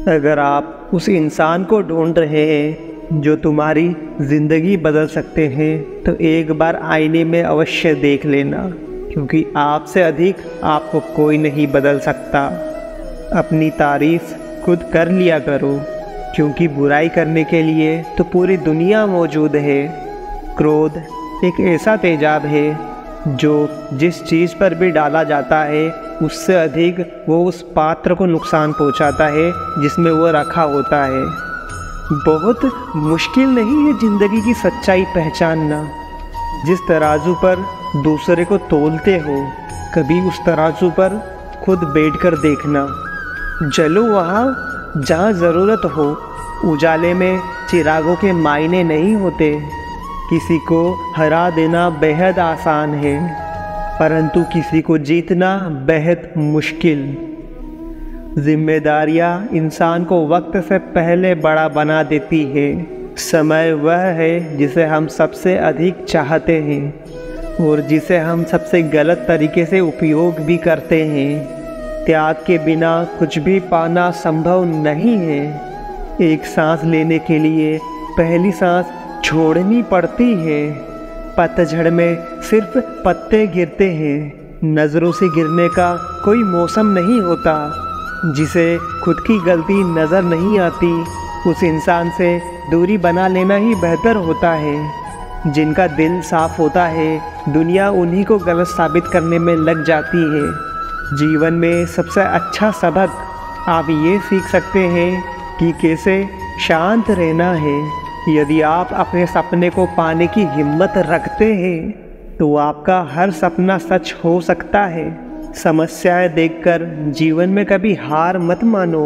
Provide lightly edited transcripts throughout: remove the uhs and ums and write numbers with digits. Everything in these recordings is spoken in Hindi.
अगर आप उस इंसान को ढूंढ रहे हैं जो तुम्हारी ज़िंदगी बदल सकते हैं तो एक बार आईने में अवश्य देख लेना, क्योंकि आपसे अधिक आपको कोई नहीं बदल सकता। अपनी तारीफ खुद कर लिया करो, क्योंकि बुराई करने के लिए तो पूरी दुनिया मौजूद है। क्रोध एक ऐसा तेजाब है जो जिस चीज़ पर भी डाला जाता है उससे अधिक वो उस पात्र को नुकसान पहुंचाता है जिसमें वो रखा होता है। बहुत मुश्किल नहीं है ज़िंदगी की सच्चाई पहचानना। जिस तराजू पर दूसरे को तोलते हो, कभी उस तराजू पर खुद बैठकर देखना। जलो वहाँ जहाँ ज़रूरत हो। उजाले में चिरागों के मायने नहीं होते। किसी को हरा देना बेहद आसान है, परंतु किसी को जीतना बेहद मुश्किल। जिम्मेदारियाँ इंसान को वक्त से पहले बड़ा बना देती है। समय वह है जिसे हम सबसे अधिक चाहते हैं और जिसे हम सबसे गलत तरीके से उपयोग भी करते हैं। त्याग के बिना कुछ भी पाना संभव नहीं है। एक सांस लेने के लिए पहली सांस छोड़नी पड़ती है। पतझड़ में सिर्फ पत्ते गिरते हैं। नज़रों से गिरने का कोई मौसम नहीं होता। जिसे खुद की गलती नज़र नहीं आती, उस इंसान से दूरी बना लेना ही बेहतर होता है। जिनका दिल साफ होता है, दुनिया उन्हीं को गलत साबित करने में लग जाती है। जीवन में सबसे अच्छा सबक आप ये सीख सकते हैं कि कैसे शांत रहना है। यदि आप अपने सपने को पाने की हिम्मत रखते हैं तो आपका हर सपना सच हो सकता है। समस्याएं देखकर जीवन में कभी हार मत मानो।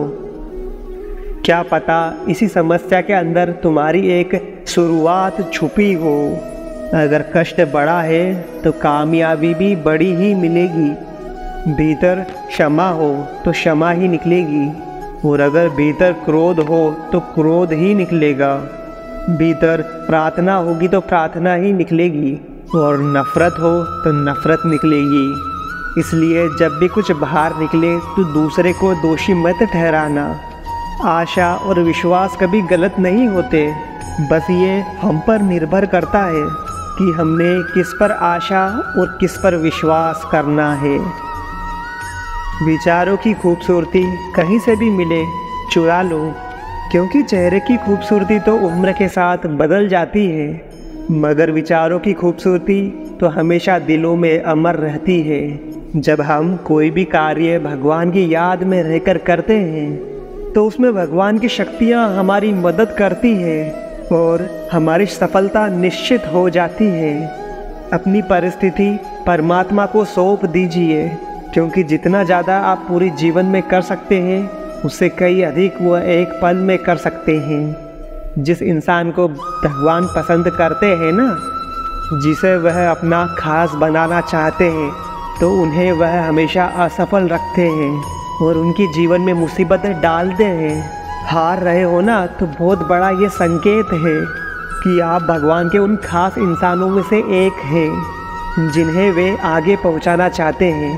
क्या पता इसी समस्या के अंदर तुम्हारी एक शुरुआत छुपी हो। अगर कष्ट बड़ा है तो कामयाबी भी बड़ी ही मिलेगी। भीतर क्षमा हो तो क्षमा ही निकलेगी, और अगर भीतर क्रोध हो तो क्रोध ही निकलेगा। भीतर प्रार्थना होगी तो प्रार्थना ही निकलेगी, और नफ़रत हो तो नफ़रत निकलेगी। इसलिए जब भी कुछ बाहर निकले तो दूसरे को दोषी मत ठहराना। आशा और विश्वास कभी गलत नहीं होते, बस ये हम पर निर्भर करता है कि हमने किस पर आशा और किस पर विश्वास करना है। विचारों की खूबसूरती कहीं से भी मिले चुरा लो, क्योंकि चेहरे की खूबसूरती तो उम्र के साथ बदल जाती है, मगर विचारों की खूबसूरती तो हमेशा दिलों में अमर रहती है। जब हम कोई भी कार्य भगवान की याद में रहकर करते हैं तो उसमें भगवान की शक्तियाँ हमारी मदद करती हैं और हमारी सफलता निश्चित हो जाती है। अपनी परिस्थिति परमात्मा को सौंप दीजिए, क्योंकि जितना ज़्यादा आप पूरे जीवन में कर सकते हैं उससे कई अधिक वो एक पल में कर सकते हैं। जिस इंसान को भगवान पसंद करते हैं ना, जिसे वह अपना खास बनाना चाहते हैं, तो उन्हें वह हमेशा असफल रखते हैं और उनकी जीवन में मुसीबतें डालते हैं। हार रहे हो ना, तो बहुत बड़ा ये संकेत है कि आप भगवान के उन खास इंसानों में से एक हैं जिन्हें वे आगे पहुंचाना चाहते हैं।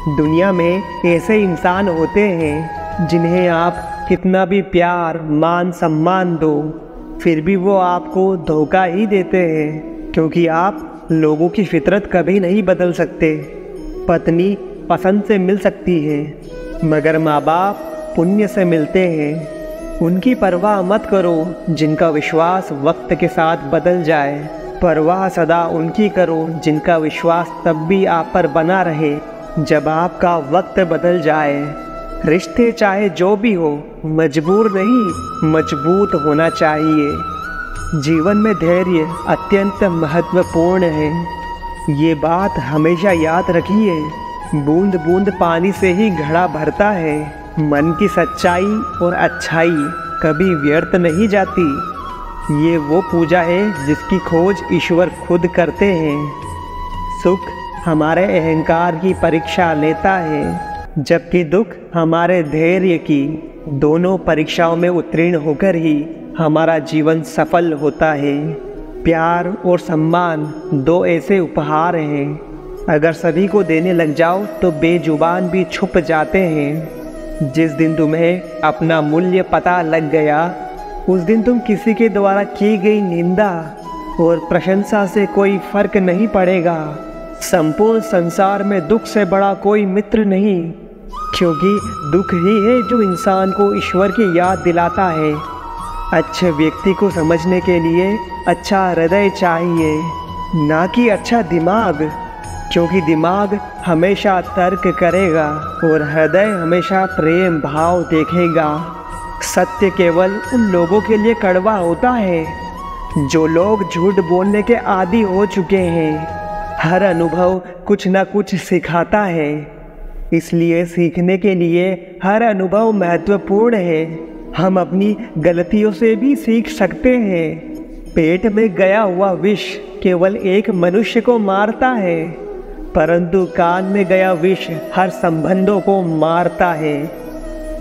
दुनिया में ऐसे इंसान होते हैं जिन्हें आप कितना भी प्यार मान सम्मान दो, फिर भी वो आपको धोखा ही देते हैं, क्योंकि आप लोगों की फितरत कभी नहीं बदल सकते। पत्नी पसंद से मिल सकती है, मगर माँ बाप पुण्य से मिलते हैं। उनकी परवाह मत करो जिनका विश्वास वक्त के साथ बदल जाए। परवाह सदा उनकी करो जिनका विश्वास तब भी आप पर बना रहे जब आपका वक्त बदल जाए। रिश्ते चाहे जो भी हो, मजबूर नहीं मजबूत होना चाहिए। जीवन में धैर्य अत्यंत महत्वपूर्ण है, ये बात हमेशा याद रखिए। बूंद बूंद पानी से ही घड़ा भरता है। मन की सच्चाई और अच्छाई कभी व्यर्थ नहीं जाती। ये वो पूजा है जिसकी खोज ईश्वर खुद करते हैं। सुख हमारे अहंकार की परीक्षा लेता है, जबकि दुख हमारे धैर्य की। दोनों परीक्षाओं में उत्तीर्ण होकर ही हमारा जीवन सफल होता है। प्यार और सम्मान दो ऐसे उपहार हैं, अगर सभी को देने लग जाओ तो बेजुबान भी छुप जाते हैं। जिस दिन तुम्हें अपना मूल्य पता लग गया, उस दिन तुम किसी के द्वारा की गई निंदा और प्रशंसा से कोई फर्क नहीं पड़ेगा। संपूर्ण संसार में दुख से बड़ा कोई मित्र नहीं, क्योंकि दुख ही है जो इंसान को ईश्वर की याद दिलाता है। अच्छे व्यक्ति को समझने के लिए अच्छा हृदय चाहिए, ना कि अच्छा दिमाग, क्योंकि दिमाग हमेशा तर्क करेगा और हृदय हमेशा प्रेम भाव देखेगा। सत्य केवल उन लोगों के लिए कड़वा होता है जो लोग झूठ बोलने के आदी हो चुके हैं। हर अनुभव कुछ न कुछ सिखाता है, इसलिए सीखने के लिए हर अनुभव महत्वपूर्ण है। हम अपनी गलतियों से भी सीख सकते हैं। पेट में गया हुआ विष केवल एक मनुष्य को मारता है, परंतु कान में गया विष हर संबंधों को मारता है।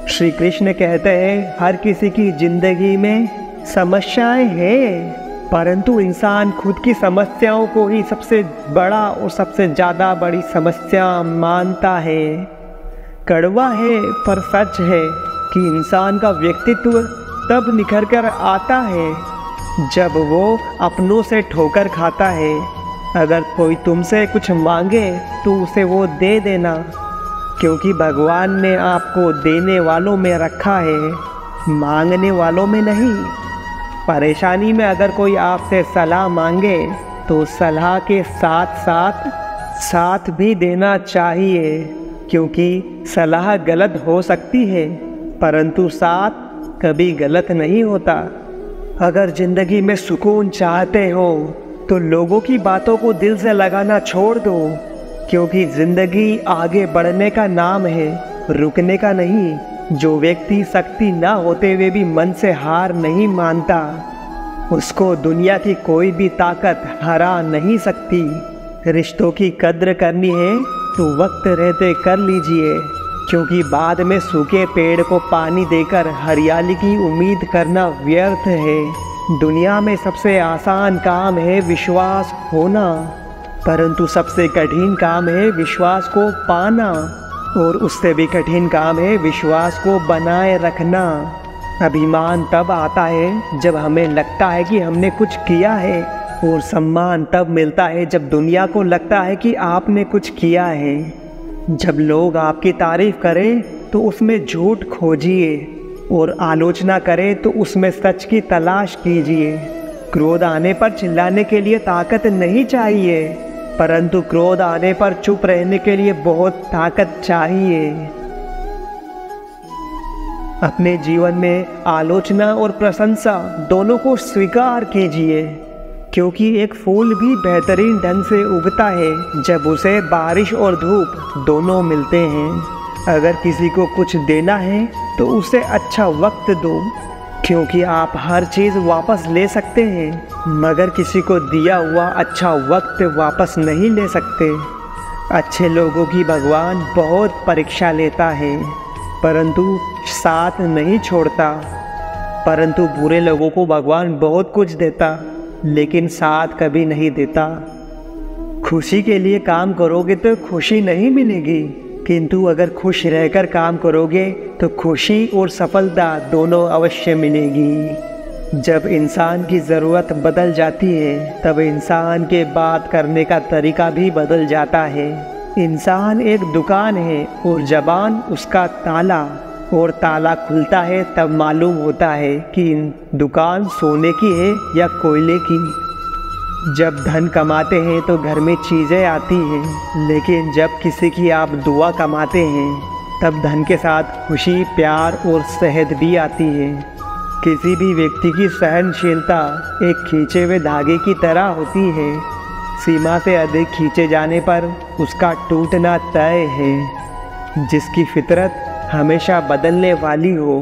श्री कृष्ण कहते हैं, हर किसी की जिंदगी में समस्याएं हैं, परंतु इंसान खुद की समस्याओं को ही सबसे बड़ा और सबसे ज़्यादा बड़ी समस्या मानता है। कड़वा है पर सच है कि इंसान का व्यक्तित्व तब निखर कर आता है जब वो अपनों से ठोकर खाता है। अगर कोई तुमसे कुछ मांगे तो उसे वो दे देना, क्योंकि भगवान ने आपको देने वालों में रखा है, मांगने वालों में नहीं। परेशानी में अगर कोई आपसे सलाह मांगे तो सलाह के साथ साथ साथ भी देना चाहिए, क्योंकि सलाह गलत हो सकती है परंतु साथ कभी गलत नहीं होता। अगर ज़िंदगी में सुकून चाहते हो तो लोगों की बातों को दिल से लगाना छोड़ दो, क्योंकि ज़िंदगी आगे बढ़ने का नाम है, रुकने का नहीं। जो व्यक्ति शक्ति ना होते हुए भी मन से हार नहीं मानता, उसको दुनिया की कोई भी ताकत हरा नहीं सकती। रिश्तों की कद्र करनी है तो वक्त रहते कर लीजिए, क्योंकि बाद में सूखे पेड़ को पानी देकर हरियाली की उम्मीद करना व्यर्थ है। दुनिया में सबसे आसान काम है विश्वास होना, परंतु सबसे कठिन काम है विश्वास को पाना, और उससे भी कठिन काम है विश्वास को बनाए रखना। अभिमान तब आता है जब हमें लगता है कि हमने कुछ किया है, और सम्मान तब मिलता है जब दुनिया को लगता है कि आपने कुछ किया है। जब लोग आपकी तारीफ करें तो उसमें झूठ खोजिए, और आलोचना करें तो उसमें सच की तलाश कीजिए। क्रोध आने पर चिल्लाने के लिए ताकत नहीं चाहिए, परंतु क्रोध आने पर चुप रहने के लिए बहुत ताकत चाहिए। अपने जीवन में आलोचना और प्रशंसा दोनों को स्वीकार कीजिए, क्योंकि एक फूल भी बेहतरीन ढंग से उगता है जब उसे बारिश और धूप दोनों मिलते हैं। अगर किसी को कुछ देना है तो उसे अच्छा वक्त दो, क्योंकि आप हर चीज़ वापस ले सकते हैं, मगर किसी को दिया हुआ अच्छा वक्त वापस नहीं ले सकते। अच्छे लोगों की भगवान बहुत परीक्षा लेता है, परंतु साथ नहीं छोड़ता। परंतु बुरे लोगों को भगवान बहुत कुछ देता, लेकिन साथ कभी नहीं देता। खुशी के लिए काम करोगे तो खुशी नहीं मिलेगी, किंतु अगर खुश रहकर काम करोगे तो खुशी और सफलता दोनों अवश्य मिलेगी। जब इंसान की ज़रूरत बदल जाती है तब इंसान के बात करने का तरीका भी बदल जाता है। इंसान एक दुकान है और ज़बान उसका ताला, और ताला खुलता है तब मालूम होता है कि दुकान सोने की है या कोयले की। जब धन कमाते हैं तो घर में चीज़ें आती हैं, लेकिन जब किसी की आप दुआ कमाते हैं तब धन के साथ खुशी, प्यार और सेहत भी आती है। किसी भी व्यक्ति की सहनशीलता एक खींचे हुए धागे की तरह होती है। सीमा से अधिक खींचे जाने पर उसका टूटना तय है। जिसकी फितरत हमेशा बदलने वाली हो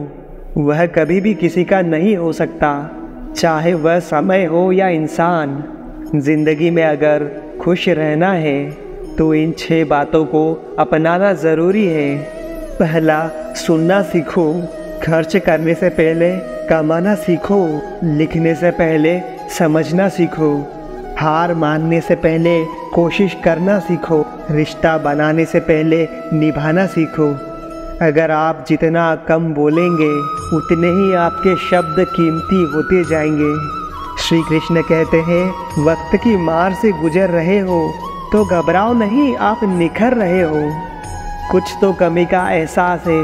वह कभी भी किसी का नहीं हो सकता, चाहे वह समय हो या इंसान। ज़िंदगी में अगर खुश रहना है तो इन 6 बातों को अपनाना ज़रूरी है। पहला, सुनना सीखो। खर्च करने से पहले कमाना सीखो। लिखने से पहले समझना सीखो। हार मानने से पहले कोशिश करना सीखो। रिश्ता बनाने से पहले निभाना सीखो। अगर आप जितना कम बोलेंगे उतने ही आपके शब्द कीमती होते जाएंगे। श्री कृष्ण कहते हैं, वक्त की मार से गुजर रहे हो तो घबराओ नहीं, आप निखर रहे हो। कुछ तो कमी का एहसास है,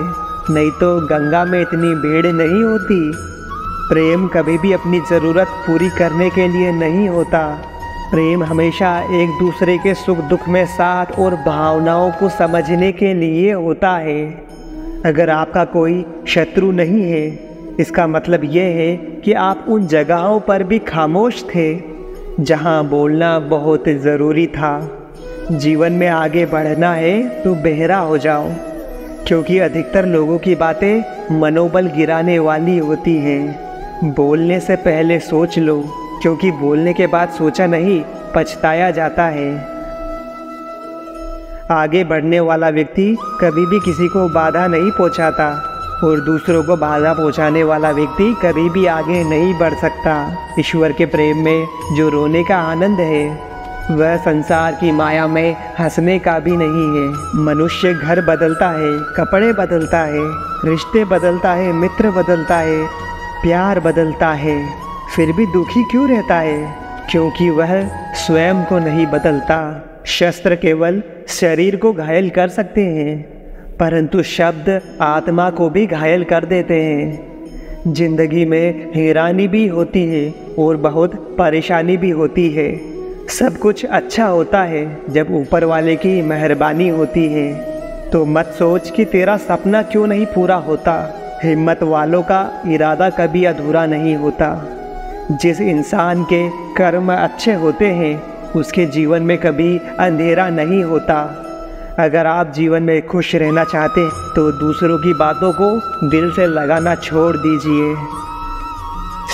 नहीं तो गंगा में इतनी भीड़ नहीं होती। प्रेम कभी भी अपनी ज़रूरत पूरी करने के लिए नहीं होता। प्रेम हमेशा एक दूसरे के सुख दुख में साथ और भावनाओं को समझने के लिए होता है। अगर आपका कोई शत्रु नहीं है, इसका मतलब यह है कि आप उन जगहों पर भी खामोश थे जहां बोलना बहुत ज़रूरी था। जीवन में आगे बढ़ना है तो बहरा हो जाओ, क्योंकि अधिकतर लोगों की बातें मनोबल गिराने वाली होती हैं। बोलने से पहले सोच लो, क्योंकि बोलने के बाद सोचा नहीं पछताया जाता है। आगे बढ़ने वाला व्यक्ति कभी भी किसी को बाधा नहीं पहुंचाता और दूसरों को बाधा पहुंचाने वाला व्यक्ति कभी भी आगे नहीं बढ़ सकता। ईश्वर के प्रेम में जो रोने का आनंद है वह संसार की माया में हंसने का भी नहीं है। मनुष्य घर बदलता है, कपड़े बदलता है, रिश्ते बदलता है, मित्र बदलता है, प्यार बदलता है, फिर भी दुखी क्यों रहता है? क्योंकि वह स्वयं को नहीं बदलता। शस्त्र केवल शरीर को घायल कर सकते हैं, परंतु शब्द आत्मा को भी घायल कर देते हैं। जिंदगी में हैरानी भी होती है और बहुत परेशानी भी होती है। सब कुछ अच्छा होता है जब ऊपर वाले की मेहरबानी होती है। तो मत सोच कि तेरा सपना क्यों नहीं पूरा होता। हिम्मत वालों का इरादा कभी अधूरा नहीं होता। जिस इंसान के कर्म अच्छे होते हैं उसके जीवन में कभी अंधेरा नहीं होता। अगर आप जीवन में खुश रहना चाहते हैं तो दूसरों की बातों को दिल से लगाना छोड़ दीजिए।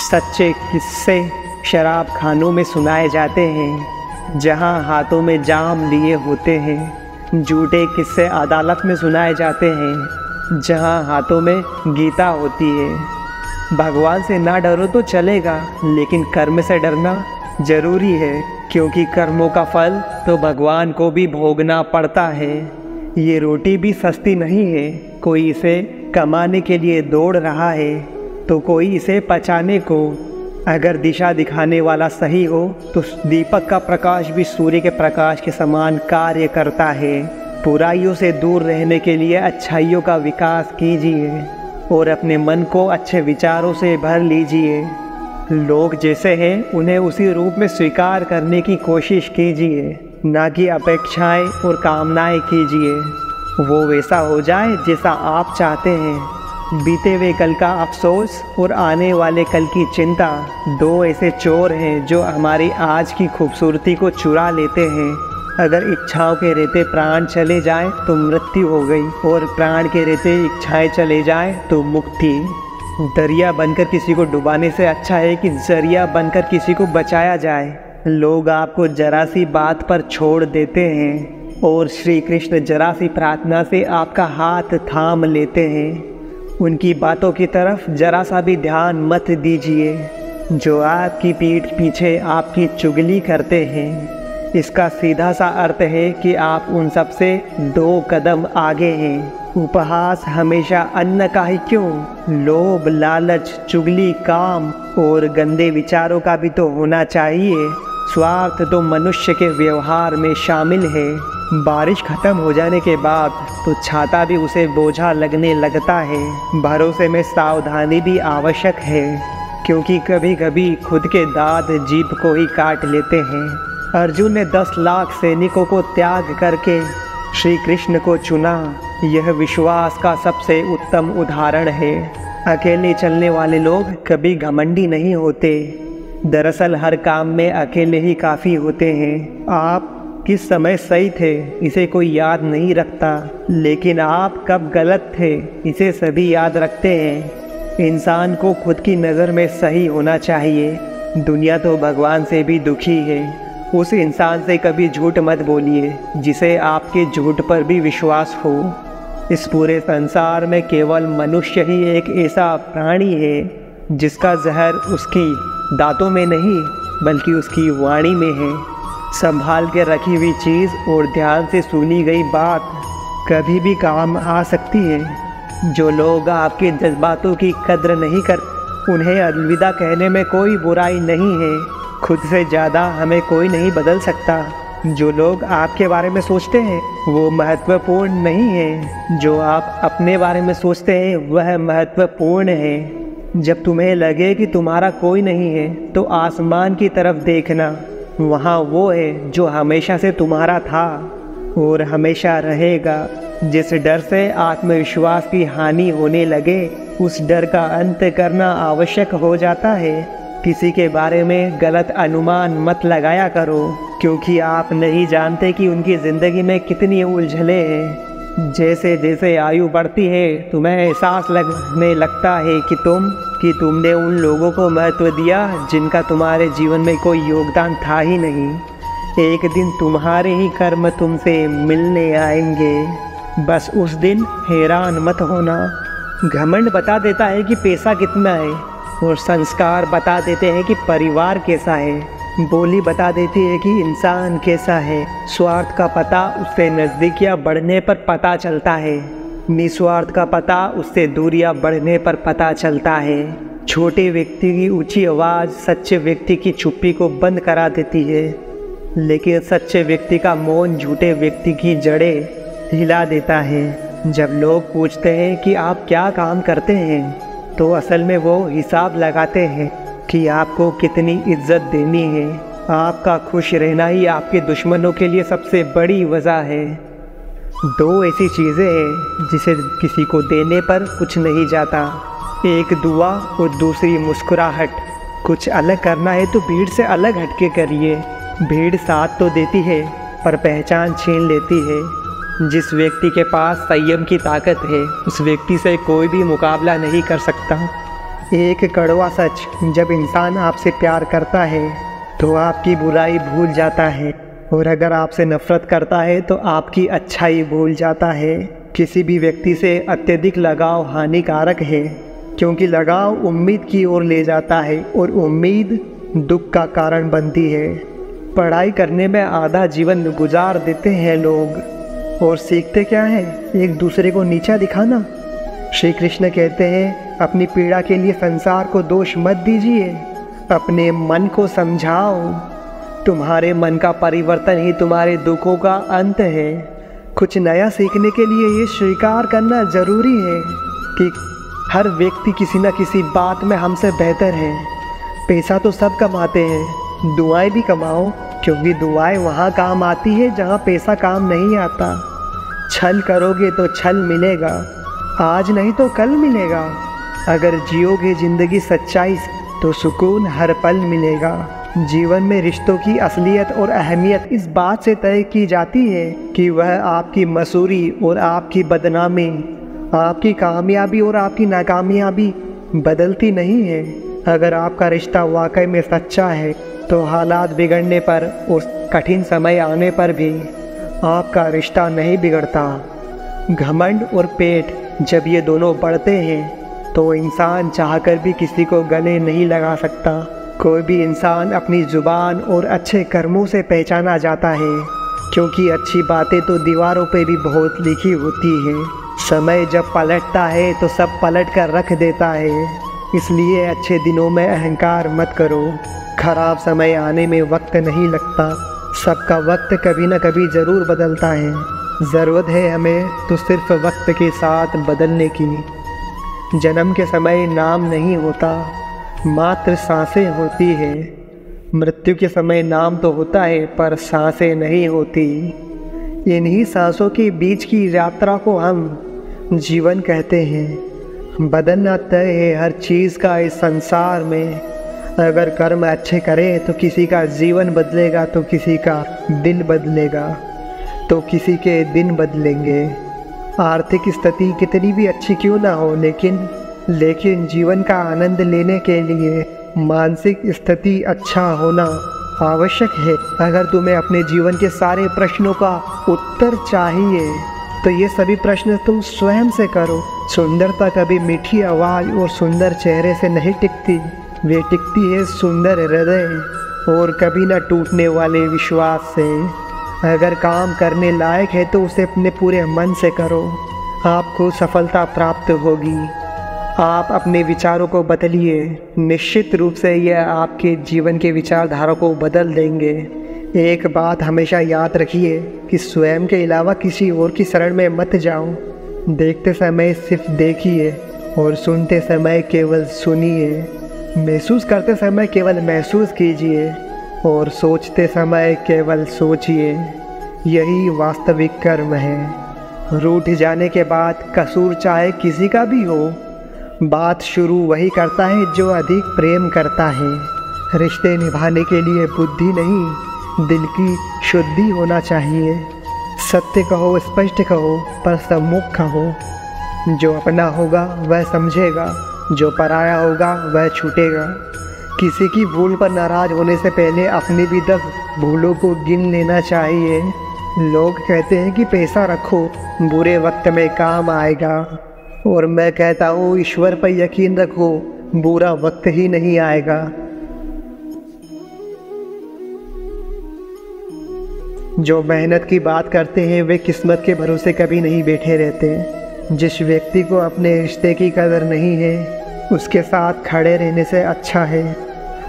सच्चे किस्से शराब खानों में सुनाए जाते हैं, जहां हाथों में जाम लिए होते हैं। झूठे किस्से अदालत में सुनाए जाते हैं, जहां हाथों में गीता होती है। भगवान से ना डरो तो चलेगा, लेकिन कर्म से डरना जरूरी है, क्योंकि कर्मों का फल तो भगवान को भी भोगना पड़ता है। ये रोटी भी सस्ती नहीं है। कोई इसे कमाने के लिए दौड़ रहा है तो कोई इसे पचाने को। अगर दिशा दिखाने वाला सही हो तो दीपक का प्रकाश भी सूर्य के प्रकाश के समान कार्य करता है। बुराइयों से दूर रहने के लिए अच्छाइयों का विकास कीजिए और अपने मन को अच्छे विचारों से भर लीजिए। लोग जैसे हैं उन्हें उसी रूप में स्वीकार करने की कोशिश कीजिए, ना कि अपेक्षाएं और कामनाएं कीजिए। वो वैसा हो जाए जैसा आप चाहते हैं। बीते हुए कल का अफसोस और आने वाले कल की चिंता दो ऐसे चोर हैं जो हमारी आज की खूबसूरती को चुरा लेते हैं। अगर इच्छाओं के रहते प्राण चले जाएं तो मृत्यु हो गई, और प्राण के रहते इच्छाएं चले जाएं तो मुक्ति। दरिया बनकर किसी को डुबाने से अच्छा है कि जरिया बनकर किसी को बचाया जाए। लोग आपको जरा सी बात पर छोड़ देते हैं और श्री कृष्ण जरा सी प्रार्थना से आपका हाथ थाम लेते हैं। उनकी बातों की तरफ जरा सा भी ध्यान मत दीजिए, जो आपकी पीठ पीछे आपकी चुगली करते हैं। इसका सीधा सा अर्थ है कि आप उन सब से 2 कदम आगे हैं। उपहास हमेशा अन्न का ही क्यों, लोभ, लालच, चुगली, काम और गंदे विचारों का भी तो होना चाहिए। स्वार्थ तो मनुष्य के व्यवहार में शामिल है। बारिश खत्म हो जाने के बाद तो छाता भी उसे बोझा लगने लगता है। भरोसे में सावधानी भी आवश्यक है, क्योंकि कभी कभी खुद के दांत जीभ को ही काट लेते हैं। अर्जुन ने 10 लाख सैनिकों को त्याग करके श्री कृष्ण को चुना। यह विश्वास का सबसे उत्तम उदाहरण है। अकेले चलने वाले लोग कभी घमंडी नहीं होते। दरअसल हर काम में अकेले ही काफ़ी होते हैं। आप किस समय सही थे इसे कोई याद नहीं रखता, लेकिन आप कब गलत थे इसे सभी याद रखते हैं। इंसान को खुद की नज़र में सही होना चाहिए। दुनिया तो भगवान से भी दुखी है। उस इंसान से कभी झूठ मत बोलिए जिसे आपके झूठ पर भी विश्वास हो। इस पूरे संसार में केवल मनुष्य ही एक ऐसा प्राणी है जिसका जहर उसकी दांतों में नहीं बल्कि उसकी वाणी में है। संभाल के रखी हुई चीज़ और ध्यान से सुनी गई बात कभी भी काम आ सकती है, जो लोग आपके जज्बातों की कद्र नहीं करते उन्हें अलविदा कहने में कोई बुराई नहीं है। खुद से ज़्यादा हमें कोई नहीं बदल सकता। जो लोग आपके बारे में सोचते हैं वो महत्वपूर्ण नहीं है, जो आप अपने बारे में सोचते हैं वह महत्वपूर्ण है। जब तुम्हें लगे कि तुम्हारा कोई नहीं है तो आसमान की तरफ देखना, वहाँ वो है जो हमेशा से तुम्हारा था और हमेशा रहेगा। जिस डर से आत्मविश्वास की हानि होने लगे उस डर का अंत करना आवश्यक हो जाता है। किसी के बारे में गलत अनुमान मत लगाया करो, क्योंकि आप नहीं जानते कि उनकी ज़िंदगी में कितनी उलझने हैं। जैसे जैसे आयु बढ़ती है तुम्हें एहसास लगने लगता है कि तुमने उन लोगों को महत्व दिया जिनका तुम्हारे जीवन में कोई योगदान था ही नहीं। एक दिन तुम्हारे ही कर्म तुमसे मिलने आएंगे, बस उस दिन हैरान मत होना। घमंड बता देता है कि पैसा कितना है और संस्कार बता देते हैं कि परिवार कैसा है। बोली बता देती है कि इंसान कैसा है। स्वार्थ का पता उससे नज़दीकियाँ बढ़ने पर पता चलता है, निस्वार्थ का पता उससे दूरियाँ बढ़ने पर पता चलता है। छोटे व्यक्ति की ऊंची आवाज़ सच्चे व्यक्ति की चुप्पी को बंद करा देती है, लेकिन सच्चे व्यक्ति का मौन झूठे व्यक्ति की जड़ें हिला देता है। जब लोग पूछते हैं कि आप क्या काम करते हैं तो असल में वो हिसाब लगाते हैं कि आपको कितनी इज्जत देनी है। आपका खुश रहना ही आपके दुश्मनों के लिए सबसे बड़ी वजह है। दो ऐसी चीज़ें हैं जिसे किसी को देने पर कुछ नहीं जाता, एक दुआ और दूसरी मुस्कुराहट। कुछ अलग करना है तो भीड़ से अलग हटके करिए। भीड़ साथ तो देती है पर पहचान छीन लेती है। जिस व्यक्ति के पास संयम की ताकत है उस व्यक्ति से कोई भी मुकाबला नहीं कर सकता। एक कड़वा सच, जब इंसान आपसे प्यार करता है तो आपकी बुराई भूल जाता है, और अगर आपसे नफरत करता है तो आपकी अच्छाई भूल जाता है। किसी भी व्यक्ति से अत्यधिक लगाव हानिकारक है, क्योंकि लगाव उम्मीद की ओर ले जाता है और उम्मीद दुख का कारण बनती है। पढ़ाई करने में आधा जीवन गुजार देते हैं लोग, और सीखते क्या है? एक दूसरे को नीचा दिखाना। श्री कृष्ण कहते हैं अपनी पीड़ा के लिए संसार को दोष मत दीजिए, अपने मन को समझाओ। तुम्हारे मन का परिवर्तन ही तुम्हारे दुखों का अंत है। कुछ नया सीखने के लिए ये स्वीकार करना ज़रूरी है कि हर व्यक्ति किसी न किसी बात में हमसे बेहतर है। पैसा तो सब कमाते हैं, दुआएं भी कमाओ, क्योंकि दुआएं वहाँ काम आती है जहाँ पैसा काम नहीं आता। छल करोगे तो छल मिलेगा, आज नहीं तो कल मिलेगा। अगर जियोगे ज़िंदगी सच्चाई तो सुकून हर पल मिलेगा। जीवन में रिश्तों की असलियत और अहमियत इस बात से तय की जाती है कि वह आपकी मसूरी और आपकी बदनामी, आपकी कामयाबी और आपकी नाकामयाबी बदलती नहीं है। अगर आपका रिश्ता वाकई में सच्चा है तो हालात बिगड़ने पर और कठिन समय आने पर भी आपका रिश्ता नहीं बिगड़ता। घमंड और पेट जब ये दोनों बढ़ते हैं तो इंसान चाहकर भी किसी को गले नहीं लगा सकता। कोई भी इंसान अपनी ज़ुबान और अच्छे कर्मों से पहचाना जाता है, क्योंकि अच्छी बातें तो दीवारों पे भी बहुत लिखी होती हैं। समय जब पलटता है तो सब पलट कर रख देता है, इसलिए अच्छे दिनों में अहंकार मत करो। खराब समय आने में वक्त नहीं लगता, सबका वक्त कभी न कभी ज़रूर बदलता है। ज़रूरत है हमें तो सिर्फ वक्त के साथ बदलने की। जन्म के समय नाम नहीं होता, मात्र सांसें होती है। मृत्यु के समय नाम तो होता है पर सांसें नहीं होती। इन्हीं सांसों के बीच की यात्रा को हम जीवन कहते हैं। बदलना तय है हर चीज़ का इस संसार में। अगर कर्म अच्छे करें तो किसी का जीवन बदलेगा, तो किसी का दिल बदलेगा, तो किसी के दिन बदलेंगे। आर्थिक स्थिति कितनी भी अच्छी क्यों ना हो, लेकिन जीवन का आनंद लेने के लिए मानसिक स्थिति अच्छा होना आवश्यक है। अगर तुम्हें अपने जीवन के सारे प्रश्नों का उत्तर चाहिए तो ये सभी प्रश्न तुम स्वयं से करो। सुंदरता कभी मीठी आवाज़ और सुंदर चेहरे से नहीं टिकती, वे टिकती है सुंदर हृदय और कभी न टूटने वाले विश्वास से। अगर काम करने लायक है तो उसे अपने पूरे मन से करो। आपको सफलता प्राप्त होगी। आप अपने विचारों को बदलिए, निश्चित रूप से यह आपके जीवन के विचारधारा को बदल देंगे। एक बात हमेशा याद रखिए कि स्वयं के अलावा किसी और की शरण में मत जाओ। देखते समय सिर्फ देखिए और सुनते समय केवल सुनिए, महसूस करते समय केवल महसूस कीजिए और सोचते समय केवल सोचिए। यही वास्तविक कर्म है। रूठ जाने के बाद कसूर चाहे किसी का भी हो, बात शुरू वही करता है जो अधिक प्रेम करता है। रिश्ते निभाने के लिए बुद्धि नहीं, दिल की शुद्धि होना चाहिए। सत्य कहो, स्पष्ट कहो, पर सम्मुख कहो। जो अपना होगा वह समझेगा, जो पराया होगा वह छूटेगा। किसी की भूल पर नाराज़ होने से पहले अपनी भी 10 भूलों को गिन लेना चाहिए। लोग कहते हैं कि पैसा रखो, बुरे वक्त में काम आएगा, और मैं कहता हूँ ईश्वर पर यकीन रखो, बुरा वक्त ही नहीं आएगा। जो मेहनत की बात करते हैं वे किस्मत के भरोसे कभी नहीं बैठे रहते। जिस व्यक्ति को अपने रिश्ते की कदर नहीं है, उसके साथ खड़े रहने से अच्छा है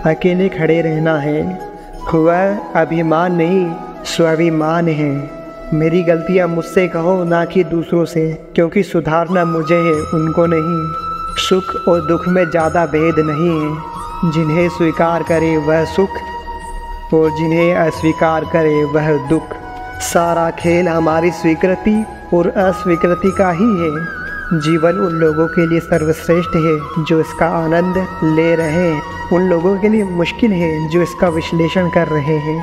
अकेले खड़े रहना है। वह अभिमान नहीं, स्वाभिमान है। मेरी गलतियाँ मुझसे कहो, ना कि दूसरों से, क्योंकि सुधारना मुझे है, उनको नहीं। सुख और दुख में ज़्यादा भेद नहीं है। जिन्हें स्वीकार करे वह सुख, और जिन्हें अस्वीकार करे वह दुख। सारा खेल हमारी स्वीकृति और अस्वीकृति का ही है। जीवन उन लोगों के लिए सर्वश्रेष्ठ है जो इसका आनंद ले रहे हैं, उन लोगों के लिए मुश्किल है जो इसका विश्लेषण कर रहे हैं।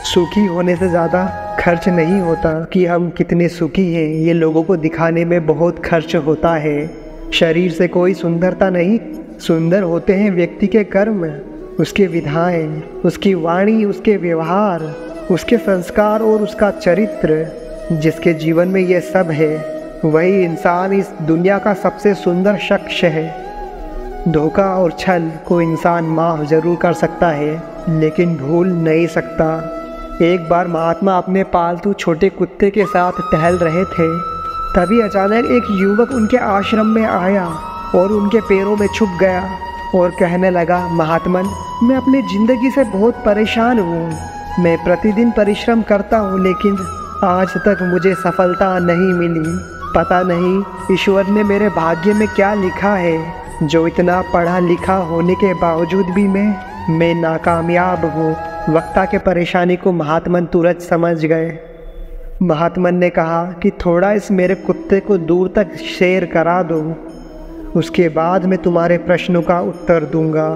सुखी होने से ज़्यादा खर्च नहीं होता कि हम कितने सुखी हैं, ये लोगों को दिखाने में बहुत खर्च होता है। शरीर से कोई सुंदरता नहीं, सुंदर होते हैं व्यक्ति के कर्म, उसके विधाएं, उसकी वाणी, उसके व्यवहार, उसके संस्कार और उसका चरित्र। जिसके जीवन में ये सब है वही इंसान इस दुनिया का सबसे सुंदर शख्स है। धोखा और छल को इंसान माफ़ जरूर कर सकता है, लेकिन भूल नहीं सकता। एक बार महात्मा अपने पालतू छोटे कुत्ते के साथ टहल रहे थे, तभी अचानक एक युवक उनके आश्रम में आया और उनके पैरों में छुप गया और कहने लगा, महात्मन, मैं अपनी ज़िंदगी से बहुत परेशान हूँ। मैं प्रतिदिन परिश्रम करता हूँ, लेकिन आज तक मुझे सफलता नहीं मिली। पता नहीं ईश्वर ने मेरे भाग्य में क्या लिखा है, जो इतना पढ़ा लिखा होने के बावजूद भी मैं नाकामयाब हूँ। वक्ता के परेशानी को महात्मन तुरंत समझ गए। महात्मन ने कहा कि थोड़ा इस मेरे कुत्ते को दूर तक सैर करा दो, उसके बाद मैं तुम्हारे प्रश्नों का उत्तर दूंगा।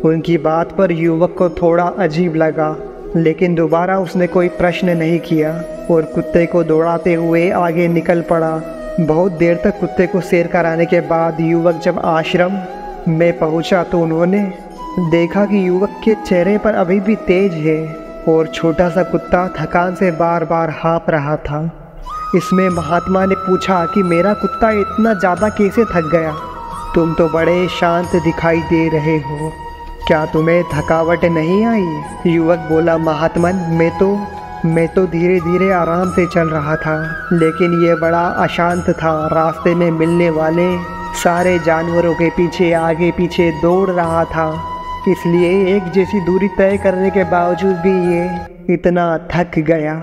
उनकी बात पर युवक को थोड़ा अजीब लगा, लेकिन दोबारा उसने कोई प्रश्न नहीं किया और कुत्ते को दौड़ाते हुए आगे निकल पड़ा। बहुत देर तक कुत्ते को सैर कराने के बाद युवक जब आश्रम में पहुंचा तो उन्होंने देखा कि युवक के चेहरे पर अभी भी तेज है और छोटा सा कुत्ता थकान से बार बार हाँफ रहा था। इसमें महात्मा ने पूछा कि मेरा कुत्ता इतना ज़्यादा कैसे थक गया? तुम तो बड़े शांत दिखाई दे रहे हो, क्या तुम्हें थकावट नहीं आई? युवक बोला, महात्मन, मैं तो धीरे धीरे आराम से चल रहा था, लेकिन ये बड़ा अशांत था। रास्ते में मिलने वाले सारे जानवरों के पीछे आगे पीछे दौड़ रहा था, इसलिए एक जैसी दूरी तय करने के बावजूद भी ये इतना थक गया।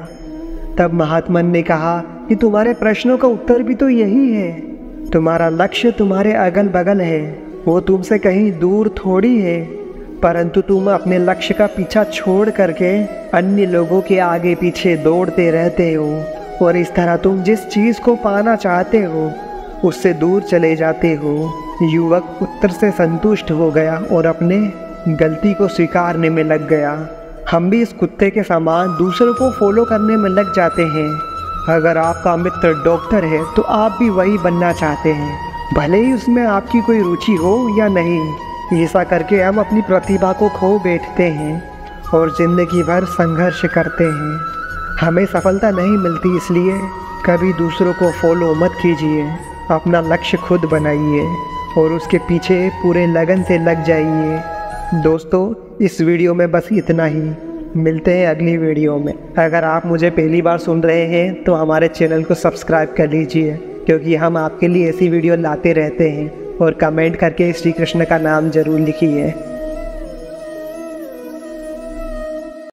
तब महात्मन ने कहा कि तुम्हारे प्रश्नों का उत्तर भी तो यही है। तुम्हारा लक्ष्य तुम्हारे अगल बगल है, वो तुमसे कहीं दूर थोड़ी है, परंतु तुम अपने लक्ष्य का पीछा छोड़ करके अन्य लोगों के आगे पीछे दौड़ते रहते हो और इस तरह तुम जिस चीज़ को पाना चाहते हो उससे दूर चले जाते हो। युवक उत्तर से संतुष्ट हो गया और अपने गलती को स्वीकारने में लग गया। हम भी इस कुत्ते के समान दूसरों को फॉलो करने में लग जाते हैं। अगर आपका मित्र डॉक्टर है तो आप भी वही बनना चाहते हैं, भले ही उसमें आपकी कोई रुचि हो या नहीं। ऐसा करके हम अपनी प्रतिभा को खो बैठते हैं और ज़िंदगी भर संघर्ष करते हैं। हमें सफलता नहीं मिलती, इसलिए कभी दूसरों को फॉलो मत कीजिए। अपना लक्ष्य खुद बनाइए और उसके पीछे पूरे लगन से लग जाइए। दोस्तों, इस वीडियो में बस इतना ही। मिलते हैं अगली वीडियो में। अगर आप मुझे पहली बार सुन रहे हैं तो हमारे चैनल को सब्सक्राइब कर लीजिए। क्योंकि हम आपके लिए ऐसी वीडियो लाते रहते हैं। और कमेंट करके श्री कृष्ण का नाम ज़रूर लिखिए।